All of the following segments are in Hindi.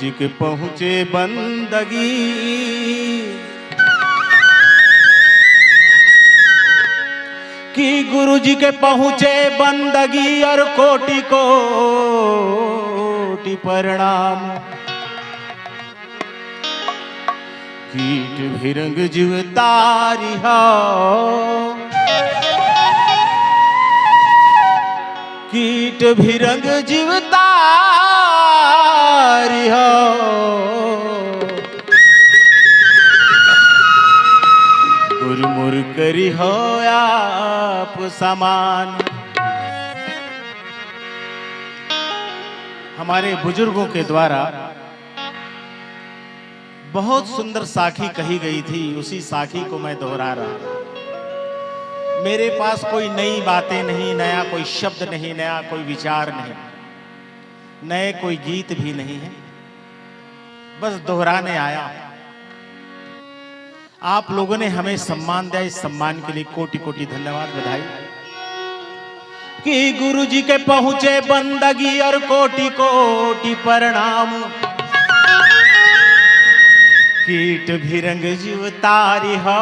जी के पहुँचे बंदगी, कि गुरु जी के पहुँचे बंदगी और कोटि कोटि प्रणाम। कीट भिरंग जीव तारी हो, कीट भिरंग जीव तारी हो, गुरमुर करी हो आप समान। हमारे बुजुर्गों के द्वारा बहुत सुंदर साखी कही गई थी, उसी साखी को मैं दोहरा रहा हूं। मेरे पास कोई नई बातें नहीं, नया कोई शब्द नहीं, नया कोई विचार नहीं, नए कोई गीत भी नहीं है, बस दोहराने आया। आप लोगों ने हमें सम्मान दिया, इस सम्मान के लिए कोटि कोटि धन्यवाद, बधाई। कि गुरु जी के पहुंचे बंदगी और कोटि कोटि प्रणाम। कीट भिरंग जीव तारी हो,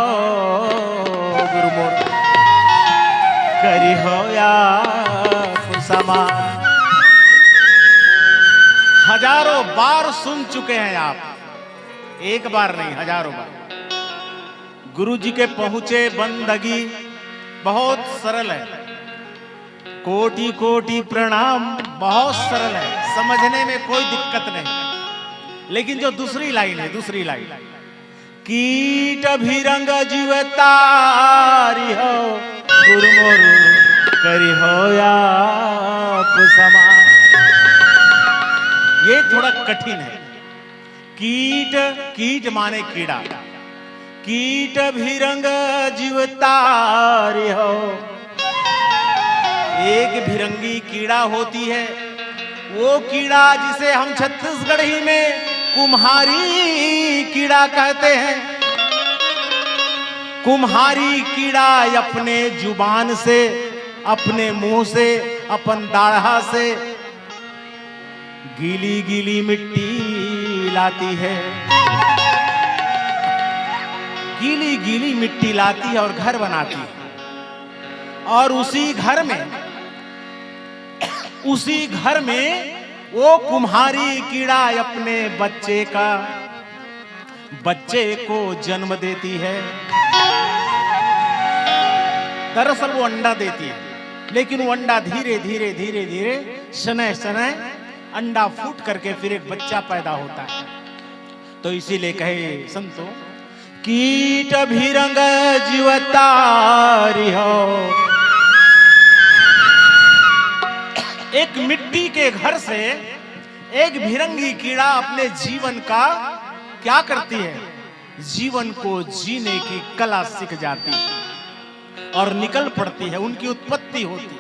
गुरुमोर करी हो या समान। हजारों बार सुन चुके हैं आप, एक बार नहीं, हजारों बार। गुरु जी के पहुंचे बंदगी बहुत सरल है, कोटि कोटि प्रणाम बहुत सरल है, समझने में कोई दिक्कत नहीं। लेकिन जो दूसरी लाइन है, दूसरी लाइन, कीट भिरंग जीव तारी हो, गुरुमोर करी हो आप समान। ये थोड़ा कठिन है। कीट, कीट माने कीड़ा, कीट भिरंग जीव तारी हो। एक भिरंगी कीड़ा होती है, वो कीड़ा जिसे हम छत्तीसगढ़ी में कुम्हारी कीड़ा कहते हैं। कुम्हारी कीड़ा अपने जुबान से, अपने मुंह से, अपन दाढ़ा से गीली गीली मिट्टी लाती है, गीली गीली मिट्टी लाती है और घर बनाती है। और उसी घर में वो कुम्हारी कीड़ा अपने बच्चे को जन्म देती है। दरअसल वो अंडा देती है, लेकिन वो अंडा धीरे धीरे धीरे धीरे शनय शनय अंडा फूट करके फिर एक बच्चा पैदा होता है। तो इसीलिए कहे संतों, कीट भिरंग जीव तारी हो। एक मिट्टी के घर से एक भिरंगी कीड़ा अपने जीवन का क्या करती है, जीवन को जीने की कला सीख जाती है और निकल पड़ती है, उनकी उत्पत्ति होती है।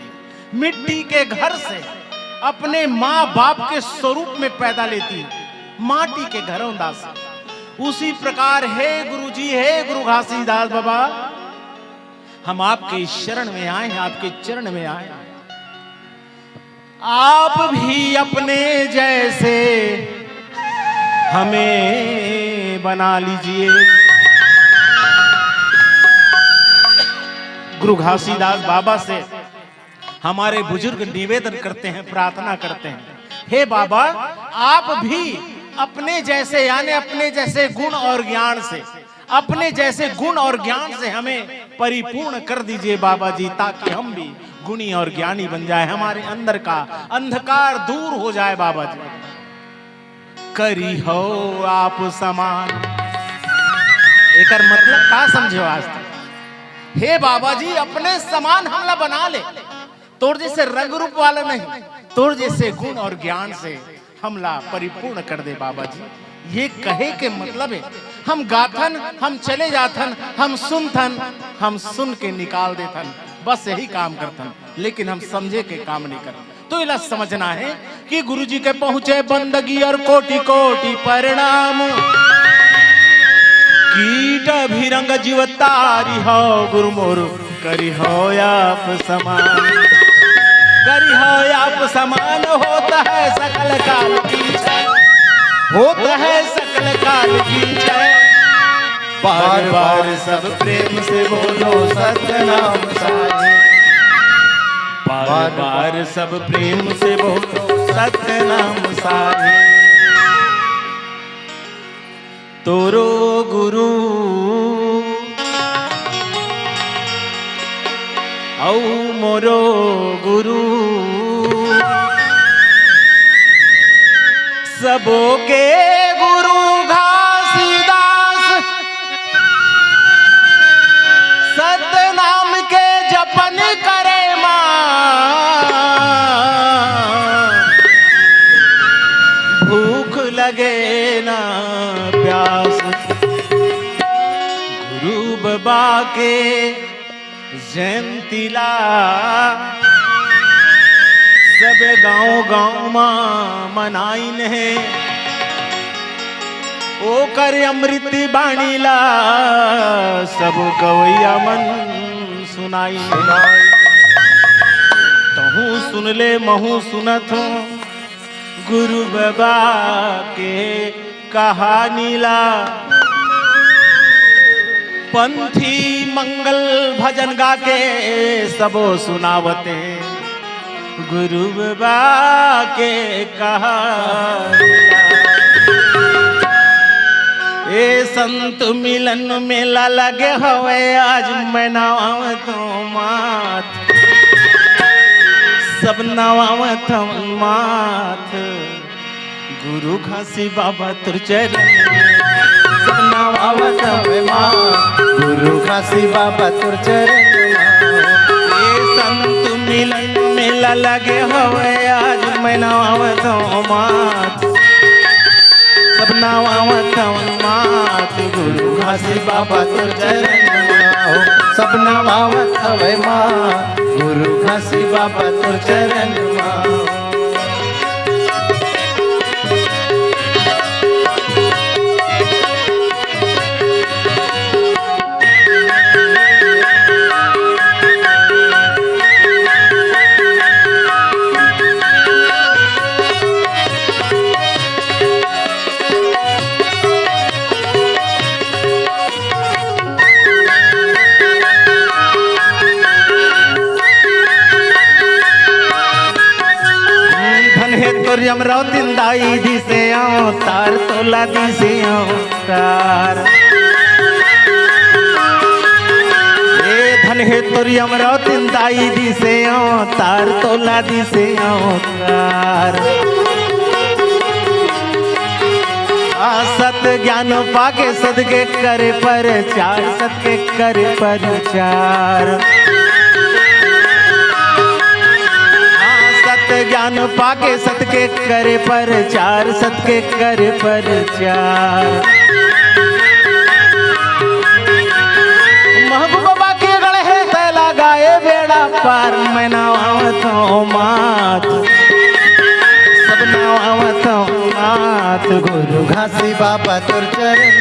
मिट्टी के घर से अपने माँ बाप के स्वरूप में पैदा लेती है, माटी के घरों दास। उसी प्रकार हे गुरुजी, हे गुरु घासीदास बाबा, हम आपके शरण में आए हैं, आपके चरण में आए हैं। आप भी अपने जैसे हमें बना लीजिए। गुरु घासीदास बाबा से हमारे बुजुर्ग निवेदन करते हैं, प्रार्थना करते हैं, हे बाबा आप भी अपने जैसे, यानी अपने जैसे गुण और ज्ञान से, अपने जैसे गुण और ज्ञान से हमें परिपूर्ण कर दीजिए बाबा जी, ताकि हम भी गुणी और ज्ञानी बन जाए, हमारे अंदर का अंधकार दूर हो जाए बाबा जी। करी हो आप समान, एकर मतलब का समझो आज तक? हे बाबा जी अपने समान हमला बना ले, तोर जैसे रंग रूप वाला नहीं, तोर जैसे गुण और ज्ञान से हमला परिपूर्ण कर दे बाबा जी। ये कहे के मतलब है, हम गाथन, हम चले जाथन, हम सुनथन, हम सुन के निकाल देथन, बस यही काम करथन, लेकिन हम समझे के काम नहीं करते। तो इला समझना है कि गुरु जी के पहुंचे बंदगी और कोटि कोटि प्रणाम। कीट भिरंग जीव तारी हो, गुरु मोर करी हो आप समान। करी हो आप समान होता है सकल काल की। होता है सकल काल की जय। बार बार सब प्रेम से बोलो सतनाम साई। बार बार सब प्रेम से बोलो सतनाम साई। तोरो गुरु औ मोरो गुरु सबो के गुरु घासीदास। सतनाम के जपन करे मां। भूख लगे ना प्यास। गुरु बाबा के जयंतीला सब गाँव गाँव मां मनाइन है। ओ कर अमृत बाणीला सब कवैया मन सुनाई। तहू सुन ले महू सुनत हूँ गुरु बाबा के कहानीला। पंथी मंगल भजन गा के सबो सुनावते गुरु बाबा के कहानीला। ए संत मिलन मेला लगे हवे आज मैं नवावत माथ। सब नवावत माथ गुरु घासी बाबा तुर चरण। सब नवावत माथ गुरु घासी बाबा तुर चरण। ए संत मिलन मेला लगे हवे आज मैं नवावत माथ। सब नवावत माथ गुरु घासी बाबा तुर चरण। सब नवावत हवे माथ गुरु घासी बाबा तुर चरण। अमरावती दाई दिसे तार तोला दिसे तार। ए धन हे तोरी अमरावती दाई दिसे तार तोला दिसे तार। सत ज्ञान पाके सदके करे परचार। सदके करे परचार। ज्ञान पाके सतके करे परचार। सतके करे परचार। महबूब बाबा के गढ़े तैला गाए बेड़ा पार। मैं नवावत माथ सब नवावत माथ गुरु घासी बाबा तुर चरण।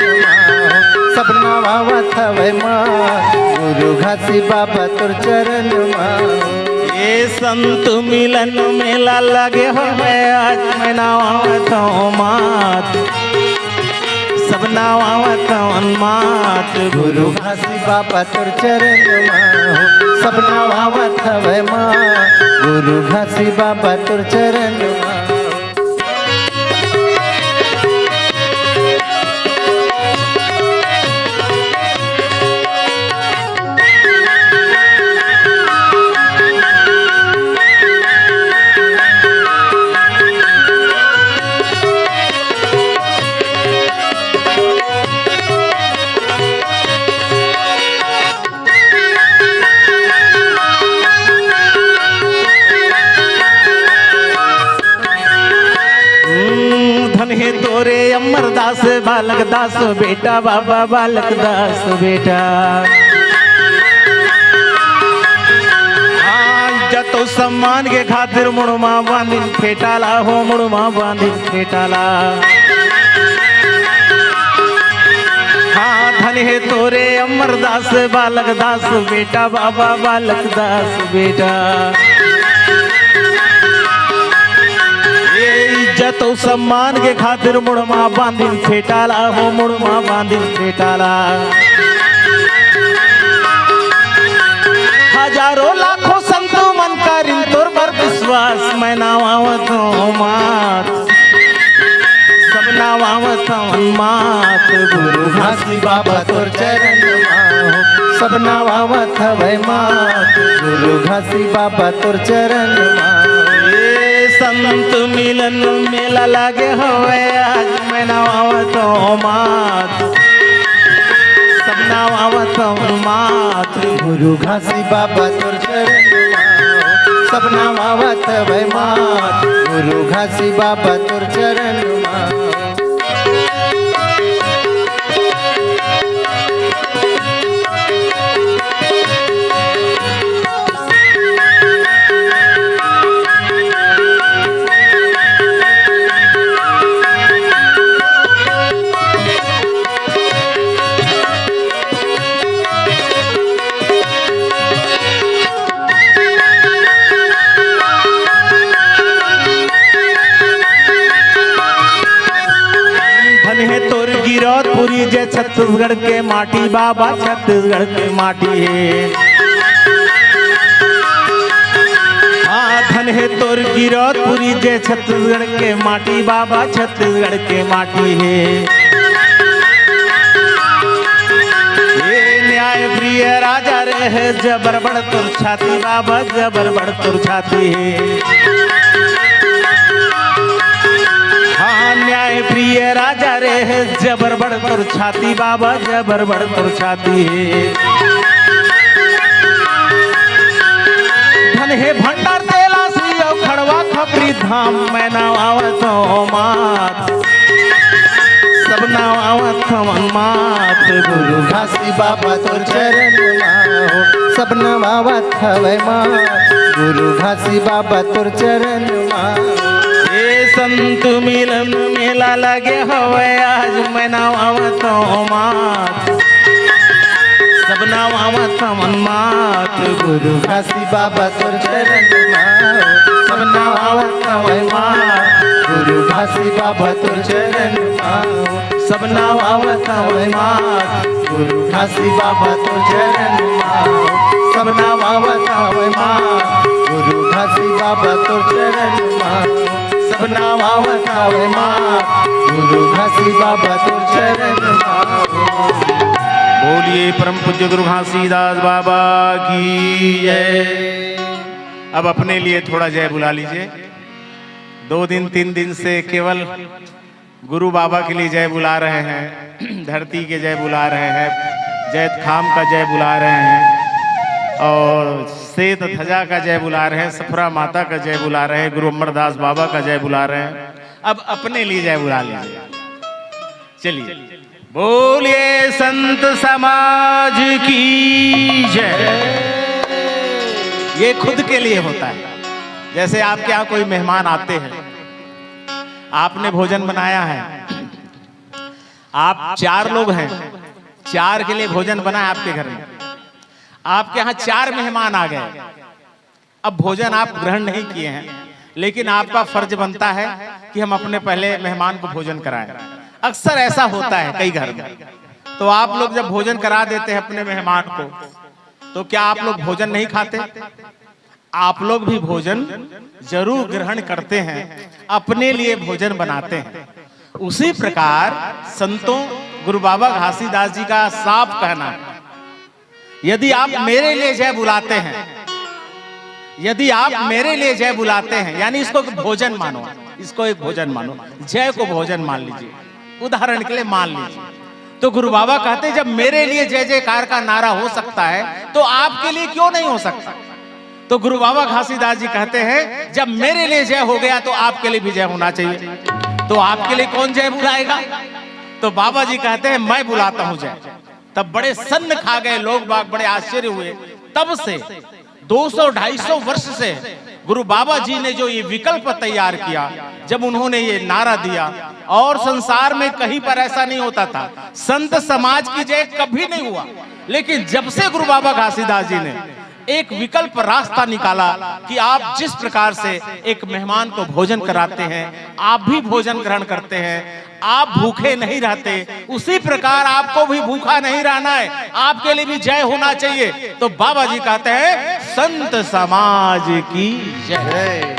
सब नवावत हवे माथ गुरु घासी बाबा तुर चरण। ए संत मिलन मेला लगे हवे आज मैं नवावत माथ। सब नवावत माथ गुरु घासी बाबा तुर चरण। सब नवावत हवे माथ गुरु घासी बाबा तुर चरण। तोरे अमरदास बालक दास बेटा बाबा बालक दास बेटा। जतो सम्मान के खातिर मुड़मा बांधिन फेटाला हो मुड़मा बांधिन फेटाला। हाँ धन हे तोरे अमरदास बालक दास बेटा बाबा बालक दास बेटा। तो सम्मान के खातिर मुड़मा बांधिन फेटाला हो, मुड़मा बांधिन फेटाला। हजारों लाखों संतों मन करिन तोर पर विश्वास, मैं नावावत मात, सब नावावत मात। गुरु घासी बाबा तोर चरण माहो, सब नावावत हवै मात। गुरु घासी बाबा तोर चरण माहो। ये संत मिलन मेला लागे हवै आज, मैं नावावत मात, सब नावावत मात। गुरु घासी बाबा तोर चरण माहो, सब नावावत हवै मात। गुरु घासी बाबा तोर चरण माहो। गिरौदपुरी जय छत्तीसगढ़ के माटी बाबा, छत्तीसगढ़ के माटी है। हाँ धन है तोर गिरौदपुरी जय छत्तीसगढ़ के माटी बाबा, छत्तीसगढ़ के माटी है। ये न्याय प्रिय राजा रहे जबर बड़ तुर छाती बाबा, जबर बड़ तुर छाती है। न्याय प्रिय राजा रे है जबर बड़ तुर छाती बाबा, जबर बड़ तुर छाती है। धन है भंडार तेला श्री खड़वा खपरी धाम, मैं नावावत मात, सब नावावत मात। गुरु घासी बाबा तोर चरण माहो, सब नावावत हवै मात। गुरु घासी बाबा तोर चरण माहो। संत मिलन मेला लगे हवै आज, मैं नावावत मात, सब नावावत मात। गुरु घासी बाबा तोर चरण माहो, सब नावावत हवै मात। गुरु घासी बाबा तोर चरण माहो, सब नावावत हवै मात। गुरु घासी बाबा तोर चरण माहो, सब नावावत हवै मात। गुरु घासी बाबा तोर चरण माहो, सब नावावत हवै मात। गुरु घासी बाबा तोर चरण माहो। बोलिए परम पूज्य गुरु घासीदास बाबा की जय। अब अपने लिए थोड़ा जय बुला लीजिए। 2 दिन 3 दिन से केवल गुरु बाबा के लिए जय बुला रहे हैं, धरती के जय बुला रहे हैं, जैत खाम का जय बुला रहे हैं, और श्वेत ध्वजा का जय बुला रहे हैं, सफरा माता का जय बुला रहे हैं, गुरु अमरदास बाबा का जय बुला रहे हैं। अब अपने लिए जय बुला लीजिए। चलिए बोलिए संत समाज की जय। ये खुद के लिए होता है। जैसे आपके यहाँ कोई मेहमान आते हैं, आपने भोजन बनाया है, आप 4 लोग हैं, 4 के लिए भोजन बना है आपके घर में। आपके यहाँ 4 मेहमान आ गए। अब भोजन आप ग्रहण नहीं किए हैं, लेकिन आपका फर्ज बनता है कि हम अपने पहले मेहमान को भोजन कराएं। अक्सर ऐसा होता है कई घर में। तो आप लोग जब भोजन करा देते हैं अपने मेहमान को, तो क्या आप लोग भोजन नहीं खाते? आप लोग भी भोजन जरूर ग्रहण करते हैं, अपने लिए भोजन बनाते हैं। उसी प्रकार संतों गुरु बाबा घासीदास जी का साफ कहना है, यदि आप मेरे लिए जय बुलाते हैं, यदि आप मेरे लिए जय बुलाते हैं, यानी इसको भोजन मानो, इसको एक भोजन मानो, जय को भोजन मान लीजिए। उदाहरण के लिए मान लीजिए, तो गुरु बाबा कहते हैं जब मेरे लिए जय जयकार का नारा हो सकता है, तो आपके लिए क्यों नहीं हो सकता? तो गुरु बाबा घासीदास जी कहते हैं जब मेरे लिए जय हो गया तो आपके लिए भी जय होना चाहिए। तो आपके लिए कौन जय बुलाएगा? तो बाबा जी कहते हैं मैं बुलाता हूं जय। तब बड़े सन्न खा गए लोग बाग, बड़े आश्चर्य हुए। तब से 200-250 वर्ष से गुरु बाबा जी ने जो ये विकल्प तैयार किया, जब उन्होंने ये नारा दिया, और संसार में कहीं पर ऐसा नहीं होता था, संत समाज की जय कभी नहीं हुआ। लेकिन जब से गुरु बाबा घासीदास जी ने एक विकल्प रास्ता निकाला कि आप जिस प्रकार से एक मेहमान को भोजन कराते हैं, आप भी भोजन ग्रहण करते हैं, आप भूखे नहीं रहते, उसी प्रकार आपको भी भूखा नहीं रहना है, आपके लिए भी जय होना चाहिए। तो बाबा जी कहते हैं संत समाज की जय,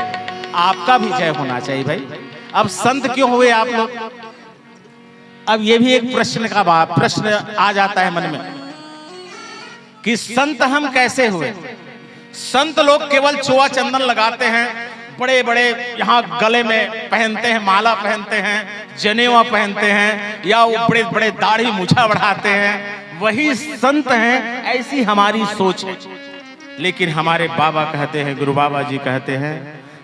आपका भी जय होना चाहिए भाई। अब संत क्यों हुए आप लोग? अब ये भी एक प्रश्न आ जाता है मन में कि संत हम कैसे हुए? संत लोग केवल चोआ चंदन लगाते हैं, बड़े बड़े यहाँ गले में पहनते हैं, माला पहनते हैं, जनेवा पहनते हैं, या वो बड़े बड़े दाढ़ी मूछा बढ़ाते हैं, वही संत हैं, ऐसी हमारी सोच है। लेकिन हमारे बाबा कहते हैं, गुरु बाबा जी कहते हैं,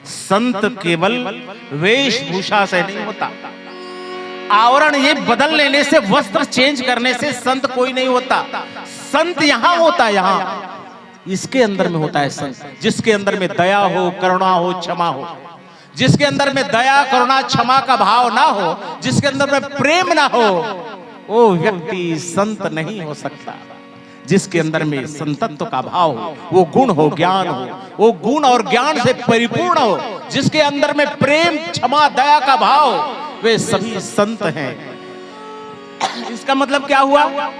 संत केवल वेशभूषा से नहीं होता, आवरण ये बदल लेने से, वस्त्र चेंज करने से संत कोई नहीं होता। संत यहाँ होता है, यहाँ इसके अंदर में होता है संत, जिसके अंदर में दया हो, करुणा हो, क्षमा हो। जिसके अंदर में दया, करुणा, क्षमा का भाव ना हो, जिसके अंदर में प्रेम ना हो, वो व्यक्ति संत नहीं हो सकता। जिसके अंदर में संतत्व का भाव हो, वो गुण हो, ज्ञान हो, वो गुण और ज्ञान से परिपूर्ण हो, जिसके अंदर में प्रेम, क्षमा, दया का भाव, वे सभी संत हैं। इसका मतलब क्या हुआ?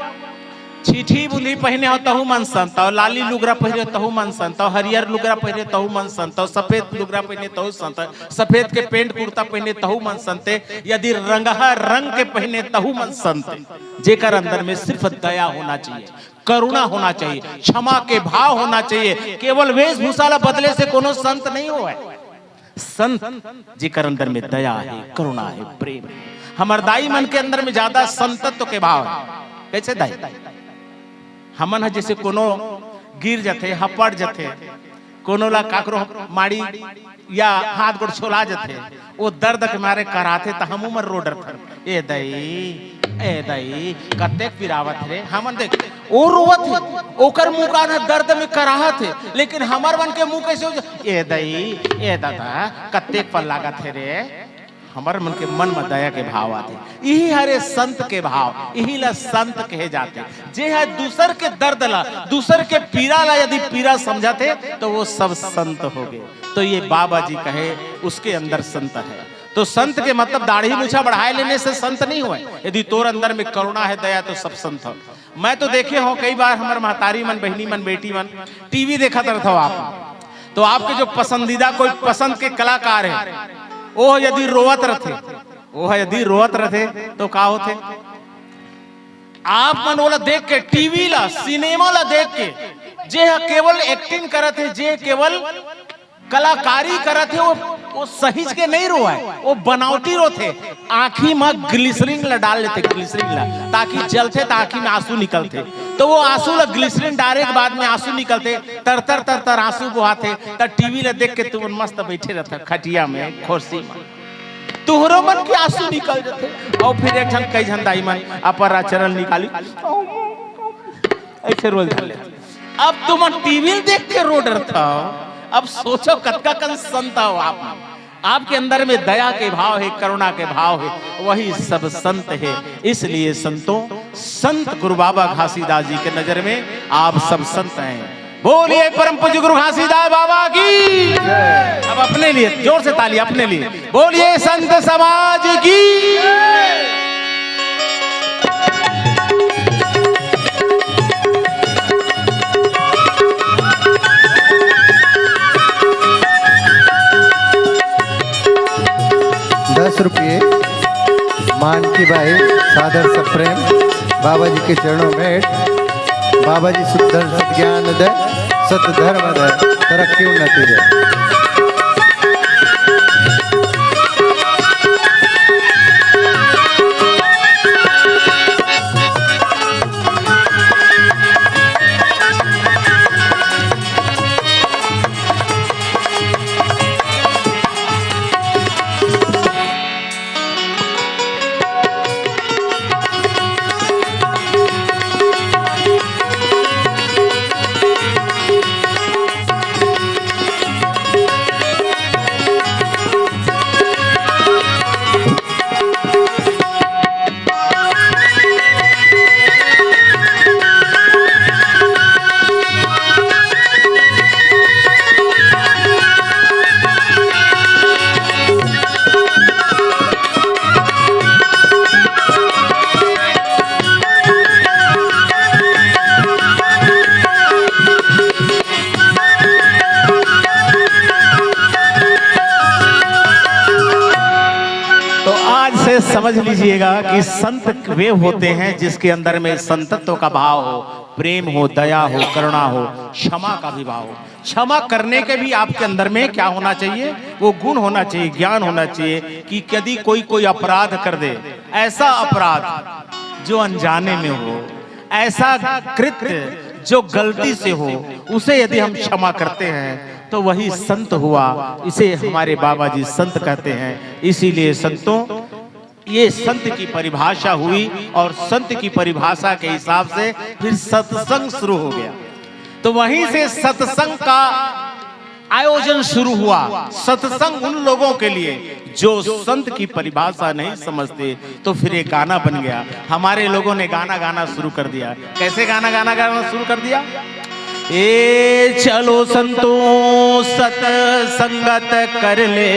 छीठी बुंदी पहने हो तहु मन संत, और लाली लुगरा पहने तहु मन संत, और हरियर लुगरा पहने तहु मन संत, और सफेद लुगरा पहने तहु संत, सफेद के पेंट कुर्ता पहने तहु मन संत, यदि रंगहा रंग के पहने तहु मन संत। जेकर अंदर में सिर्फ दया होना चाहिए, करुणा होना चाहिए, क्षमा के भाव होना चाहिए। केवल वेशभूषा बदले से कोनो संत नहीं हुआ है। संत जेकर अंदर में दया है, करुणा है, प्रेम है। हमर दाई मन के अंदर में ज्यादा संतत्व के भाव है। कैसे दाई? हमन है जैसे कोनो गिर जाते, हपड़ जाते, कोनो ला काकरो माड़ी या हाथ गोड़ छोला जाते, वो दर्द के मारे कराते, तो हम उमर रोडर थे, ए दाई कतेक पिरावत रे। हमन देख ओ रोवत है, ओकर मुंह का ना दर्द में कराहत है, लेकिन हमर मन के मुंह कैसे हो जा, ए दाई, ए दादा कतेक पर लागत है रे। हमारे मन के मन में दया के भाव आते, यही हरे संत के भाव, यही ला संत कहे जाते। जे है दूसर के दर्द ला, दूसर के पीड़ा ला यदि पीड़ा समझाते, तो वो सब संत हो गए। तो ये बाबा जी कहे उसके अंदर संत है। तो संत के मतलब दाढ़ी मूछा बढ़ाए लेने से संत नहीं हुए। यदि तोर अंदर में करुणा है, दया, तो सब संत हो। मैं तो देखे हो कई बार, हमारे महतारी मन, बहनी मन, बेटी मन टीवी देखा रहता हो आप, तो आपके जो पसंदीदा कोई पसंद के कलाकार है, वो यदि रोवत रथे, तो का होते? आप मन ओला देख के, टीवी ला, सिनेमा ला देख के, जे केवल एक्टिंग करत है, जे केवल कलाकारी करत है, वो सहीज के नहीं रोआ है, वो बनावटी रोते। आँखी में ग्लिसरीन ला डाल लेते, ग्लिसरीन ला, ताकि जलते तो आँखी में आंसू निकलते। तो वो आंसू ला ग्लिसरीन डाले के बाद में आंसू निकलते, तर तर तर तर आंसू बहाते। तब टीवी ला देख के तुम मस्त बैठे रहते खटिया में, कुर्सी में, तुहरो मन के आंसू निकल जाते। और फिर एक जन कई जन दाई मन अपर आचरण निकाली, ऐसे रोल डाल लेते। अब तुम टीवी देख के रो डरता हो। अब सोचो कतका कन संत हो आप। आपके अंदर में दया के भाव है, करुणा के भाव है, वही सब संत है। इसलिए संतों, संत गुरु बाबा घासीदास जी के नजर में आप सब संत हैं। बोलिए परम पूज्य गुरु घासीदास बाबा की। अब अपने लिए जोर से ताली, अपने लिए बोलिए संत समाज की। 10 रुपये मान की भाई सादर सप्रेम बाबा जी के चरणों में। बाबा जी सुख ज्ञान दे, सत धर्म दे, तरक्की उन्नति दे। से समझ लीजिएगा कि संत वे होते हैं जिसके अंदर में संतत्व का भाव हो, प्रेम हो, दया हो, करुणा हो, क्षमा का भी भाव हो। क्षमा करने के भी आपके अंदर में क्या होना चाहिए? वो गुण होना चाहिए, ज्ञान होना चाहिए कि यदि कोई अपराध कर दे, ऐसा अपराध जो अनजाने में हो, ऐसा कृत्य जो गलती से हो, उसे यदि हम क्षमा करते हैं तो वही संत हुआ। इसे हमारे बाबा जी संत कहते हैं। इसीलिए संतों, ये संत की परिभाषा हुई और संत की परिभाषा के हिसाब से फिर सत्संग शुरू हो गया। तो वहीं से सत्संग का आयोजन शुरू हुआ। सत्संग उन लोगों के लिए जो संत की परिभाषा नहीं समझते, तो फिर एक गाना बन गया। हमारे लोगों ने गाना गाना शुरू कर दिया। कैसे गाना शुरू कर दिया? ए चलो संतों सत्संगत कर ले,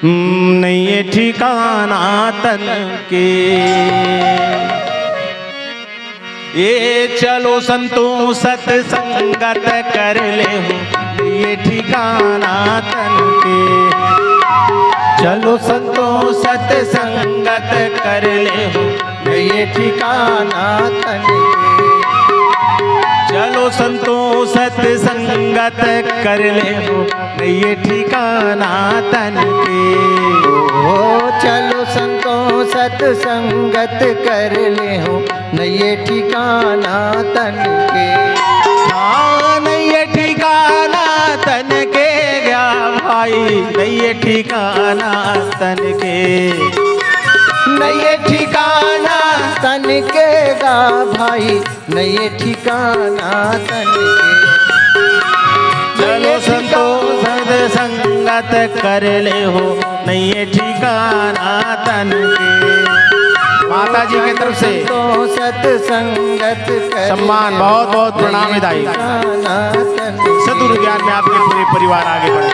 नहीं ये ठिकाना तन के। ये चलो संतों सत्संगत कर ले, ये ठिकाना तन के। चलो संतों सत्संगत कर ले, ये ठिकाना तन के। चलो संतों सत्संगत कर ले, ये ठिकाना तन के। ओ चलो संतों सत्संगत कर ले हो, न ये ठिकाना तन के। हाँ, नहीं ये ठिकाना तन के गया भाई, नहीं ये ठिकाना तन के। नहीं ये ठिकाना तन के गा भाई, नहीं ये ठिकाना तन के। चलो संतों सत्संगत कर ले हो, नहीं ये ठिकाना तन के। माता जी की तरफ से तो सत्संगत कर सम्मान, बहुत बहुत प्रणाम विदाई। सद्गुरु ज्ञान में आपके पूरे परिवार आगे बढ़े।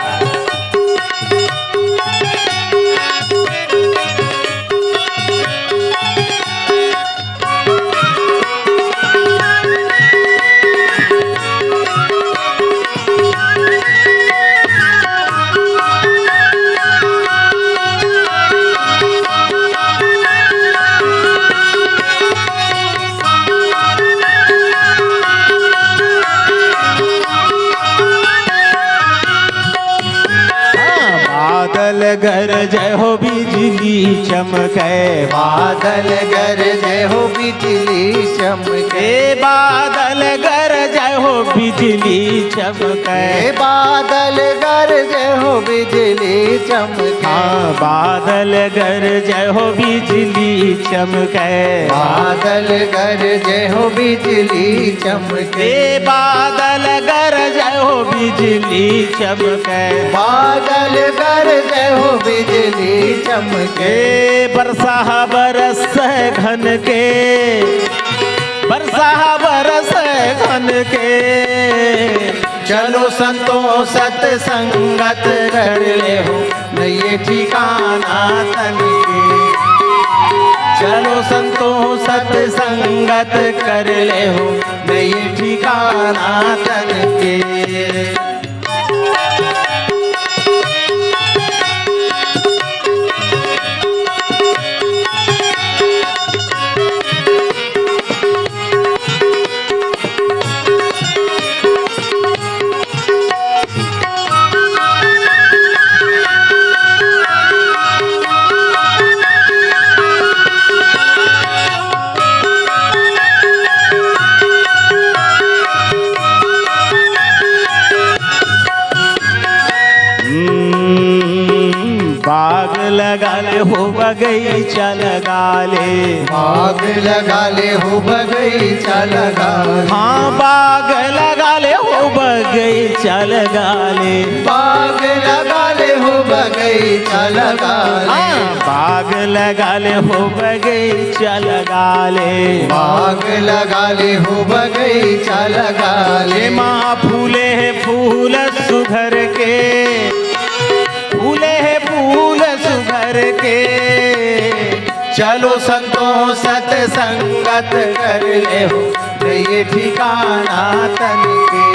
गरजे हो बिजली चमके, बादल गरजे हो बिजली चमके। बादल गरजे हो बिजली चमके, बादल गरजे हो बिजली चमके। हाँ, बादल गरजे हो बिजली चमके। बादल गरजे हो बिजली चमके। बादल गरजे हो बिजली चमके। बादल गरजे हो बिजली चमके। बरसा बरस घन के, बरसा बरस घन के। चलो संतों सत्संगत कर ले हो, न ये ठिकाना तन के। चलो संतों सत्संगत कर ले हो, न ये ठिकाना तन के। लगा ले हो बगीचा लगा ले, बाग लगा ले हो बगीचा लगा ले। हाँ, बाग लगा ले हो बगीचा लगा ले। बाग लगा ले हो बगीचा लगा ले। हाँ, बाग लगा ले हो बगीचा लगा ले। बाग लगा ले हो बगीचा लगा ले। माँ फूले है फूल सुघर के, फूले है फूल सुघर के। चलो संतों सत्संगत कर ले हो, ये ठिकाना तन के।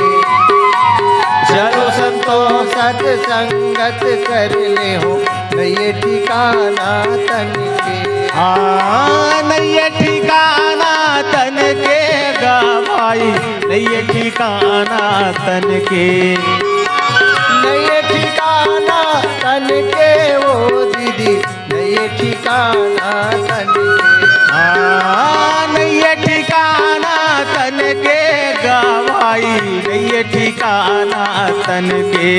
चलो संतों सत्संगत कर ले हो, नहीं ठिकाना तन के। हाँ नहीं ठिकाना तन के गा भाई, नहीं ठिकाना तन के। नहीं ठिकाना तन के वो दीदी, नहीं ठिकाना तन के। हाँ नहीं ठिकाना तन के गा भाई, नहीं ठिकाना तन के।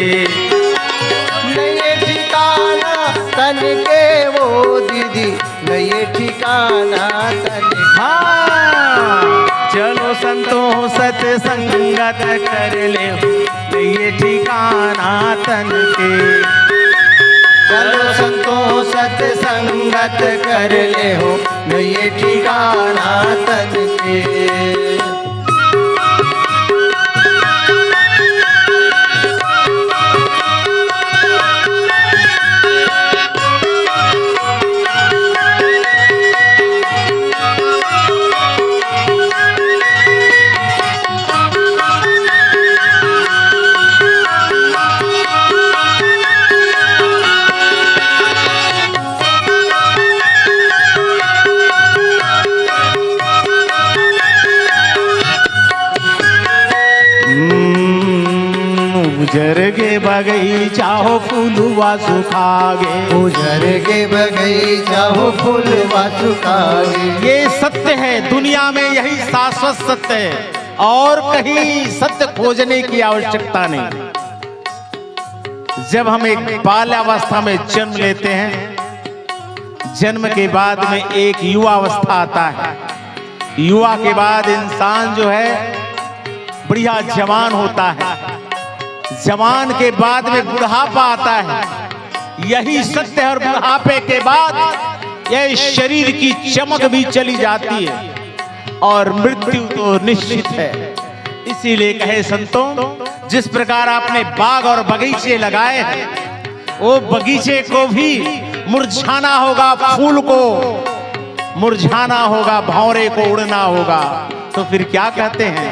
नहीं ठिकाना तन के वो दीदी, नहीं ठिकाना तन के। हाँ चलो संतों सत्संगत कर ले, नहीं ठिकाना तन के। चलो संतों सत्संगत कर ले हो, नहीं ठिकाना तन के। उजर के बगीचा हो फूलवा सुखागे, उजर के बगीचा हो फूलवा सुखागे। ये सत्य है, दुनिया में यही शाश्वत सत्य है और कहीं सत्य खोजने की आवश्यकता नहीं। जब हम एक बाल्यावस्था में जन्म लेते हैं, जन्म के बाद में एक युवा अवस्था आता है। युवा के बाद इंसान जो है बढ़िया जवान होता है, जवान के बाद में बुढ़ापा आता है। यही सत्य है और बुढ़ापे के बाद यह शरीर की चमक भी चली जाती है और मृत्यु तो निश्चित है। इसीलिए कहे संतों, जिस प्रकार आपने बाग और बगीचे लगाए हैं, वो बगीचे को भी मुरझाना होगा, फूल को मुरझाना होगा, भंवरे को उड़ना होगा। तो फिर क्या कहते हैं?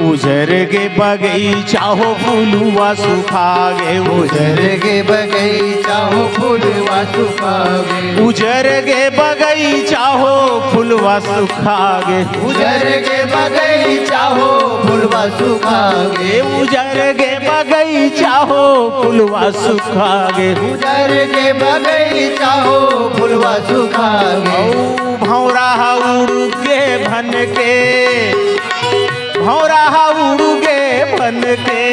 उजर के बगीचा हो फूलवा सुखागे, उजर के बगीचा हो फूलवा सुखागे। उजर के बगीचा हो फूलवा सुखागे। उजर के बगीचा हो फूलवा सुखागे। उजर के बगीचा हो फूलवा सुखागे। उजर के बगीचा हो फूलवा सुखागे। भंवरा उड़ के भन के, भंवरा उड़गे बन के।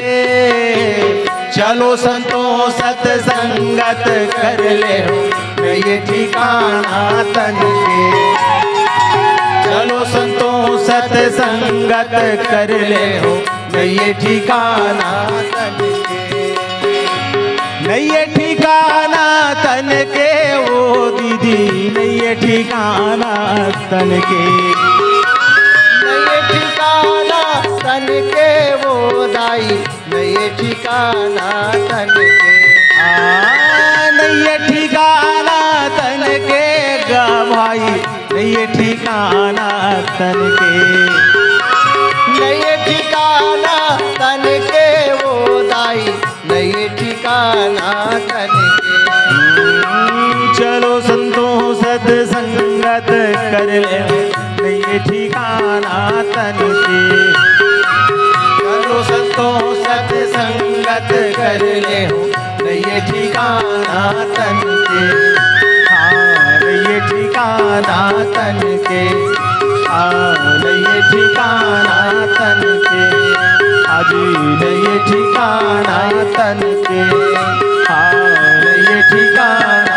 चलो संतों सत्संगत कर ले हो, नहीं ठिकाना तन के। चलो संतों सत्संगत कर ले हो, नहीं ठिकाना तन के। नहीं ठिकाना तन के वो दीदी, नहीं ठिकाना तन के। नहीं ठिकाना तन के वो दाई, नहीं ठिकाना तन के। नहीं ठिकाना तन के गा भाई, नहीं ठिकाना तन के। नहीं ठिकाना तन के वो दाई, नहीं ठिकाना तन के। चलो संतों सत्संगत कर ले, नहीं ठिकाना तन के। चलो संतों सत्संगत कर ले हो, नहीं ठिकाना तन के। हाँ नहीं ठिकाना तन के। हाँ नहीं ठिकाना तन के। आज नहीं ठिकाना तन के। हाँ नहीं ठिकाना